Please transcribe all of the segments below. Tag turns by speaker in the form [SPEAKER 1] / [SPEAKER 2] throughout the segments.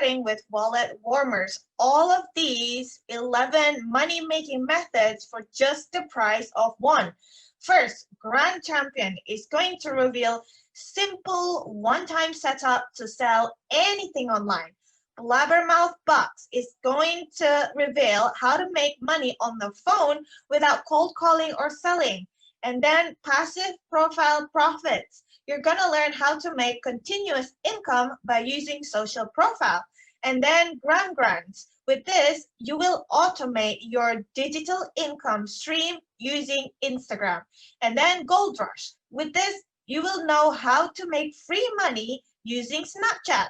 [SPEAKER 1] starting with wallet warmers. All of these 11 money-making methods for just the price of one. First, Grand Champion is going to reveal simple one-time setup to sell anything online. Blabbermouth Box is going to reveal how to make money on the phone without cold calling or selling. And then Passive Profile Profits. You're going to learn how to make continuous income by using social profile. And then Grants. With this, you will automate your digital income stream using Instagram. And then Gold Rush. With this, you will know how to make free money using Snapchat.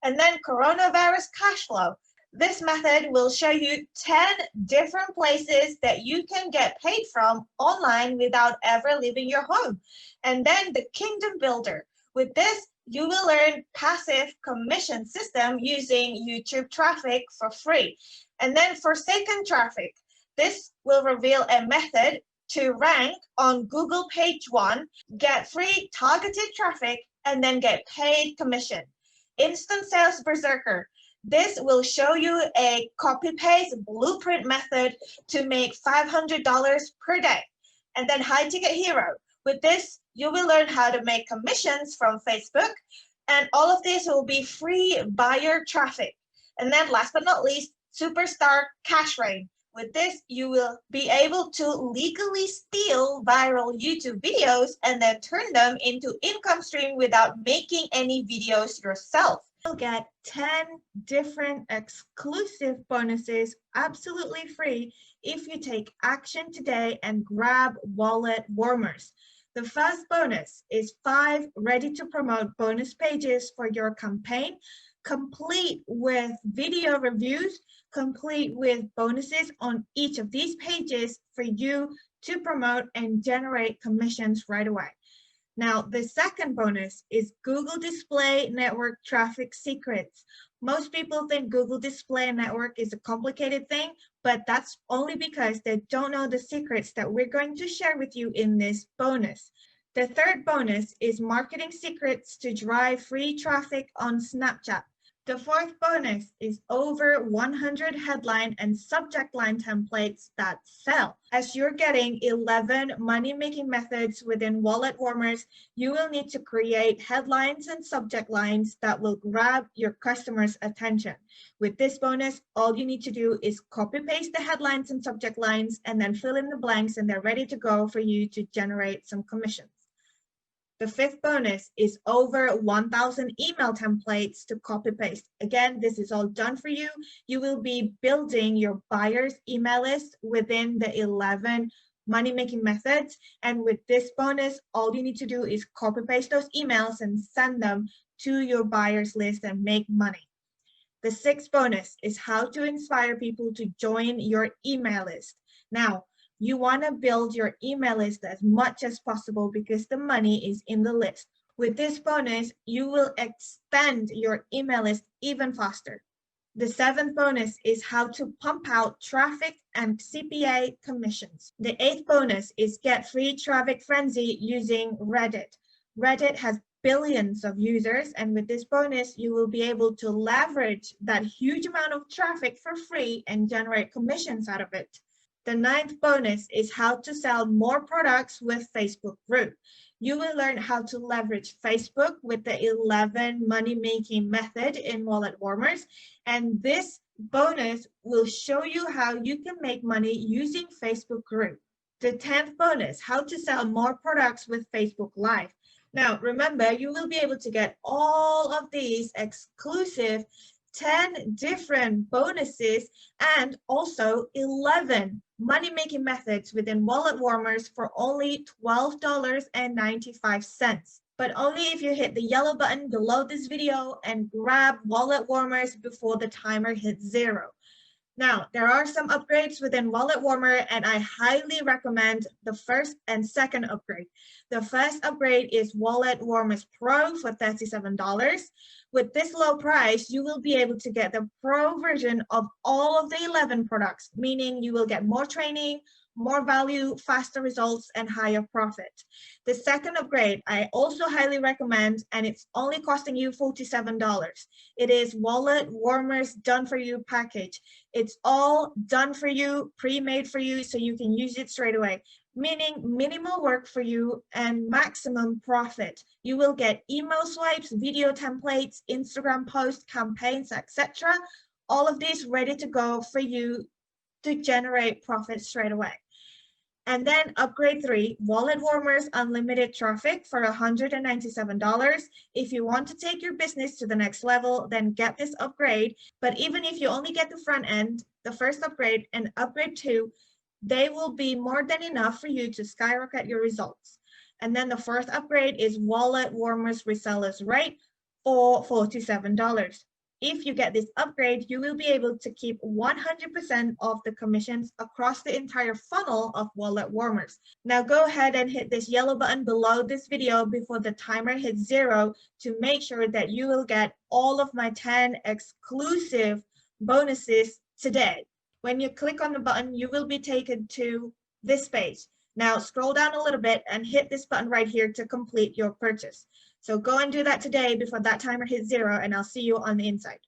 [SPEAKER 1] And then Coronavirus Cash Flow. This method will show you 10 different places that you can get paid from online without ever leaving your home. And then the Kingdom Builder. With this, you will learn passive commission system using YouTube traffic for free. And then Forsaken Traffic. This will reveal a method to rank on Google page 1, get free targeted traffic, and then get paid commission. Instant Sales Berserker. This will show you a copy-paste blueprint method to make $500 per day. And then High Ticket Hero. With this, you will learn how to make commissions from Facebook. And all of this will be free buyer traffic. And then last but not least, Superstar Cash Rain. With this, you will be able to legally steal viral YouTube videos and then turn them into income stream without making any videos yourself. You'll get 10 different exclusive bonuses absolutely free if you take action today and grab wallet warmers. The first bonus is 5 ready to promote bonus pages for your campaign, complete with video reviews, complete with bonuses on each of these pages for you to promote and generate commissions right away. Now, the second bonus is Google Display Network Traffic Secrets. Most people think Google Display Network is a complicated thing, but that's only because they don't know the secrets that we're going to share with you in this bonus. The third bonus is Marketing Secrets to drive free traffic on Snapchat. The fourth bonus is over 100 headline and subject line templates that sell. As you're getting 11 money-making methods within Wallet Warmers, you will need to create headlines and subject lines that will grab your customers' attention. With this bonus, all you need to do is copy-paste the headlines and subject lines and then fill in the blanks, and they're ready to go for you to generate some commissions. The fifth bonus is over 1,000 email templates to copy paste. Again, this is all done for you. You will be building your buyer's email list within the 11 money-making methods. And with this bonus, all you need to do is copy paste those emails and send them to your buyer's list and make money. The sixth bonus is how to inspire people to join your email list. Now, you want to build your email list as much as possible because the money is in the list. With this bonus, you will extend your email list even faster. The seventh bonus is how to pump out traffic and CPA commissions. The eighth bonus is get free traffic frenzy using Reddit. Reddit has billions of users, and with this bonus, you will be able to leverage that huge amount of traffic for free and generate commissions out of it. The ninth bonus is how to sell more products with Facebook group. You will learn how to leverage Facebook with the 11 money-making method in Wallet Warmers. And this bonus will show you how you can make money using Facebook group. The 10th bonus, how to sell more products with Facebook Live. Now, remember, you will be able to get all of these exclusive 10 different bonuses and also 11 money-making methods within Wallet Warmers for only $12.95. But only if you hit the yellow button below this video and grab Wallet Warmers before the timer hits 0. Now, there are some upgrades within Wallet Warmer, and I highly recommend the first and second upgrade. The first upgrade is Wallet Warmers Pro for $37. With this low price, you will be able to get the Pro version of all of the 11 products, meaning you will get more training, more value, faster results, and higher profit. The second upgrade, I also highly recommend, and it's only costing you $47. It is Wallet Warmerz Done For You package. It's all done for you, pre-made for you, so you can use it straight away, meaning minimal work for you and maximum profit. You will get email swipes, video templates, Instagram posts, campaigns, etc. All of these ready to go for you to generate profit straight away. And then upgrade 3, Wallet Warmerz Unlimited Traffic for $197. If you want to take your business to the next level, then get this upgrade. But even if you only get the front end, the first upgrade and upgrade 2, they will be more than enough for you to skyrocket your results. And then the fourth upgrade is Wallet Warmerz Resellers Rate for $47. If you get this upgrade, you will be able to keep 100% of the commissions across the entire funnel of Wallet Warmerz. Now go ahead and hit this yellow button below this video before the timer hits 0 to make sure that you will get all of my 10 exclusive bonuses today. When you click on the button, you will be taken to this page. Now scroll down a little bit and hit this button right here to complete your purchase. So go and do that today before that timer hits 0, and I'll see you on the inside.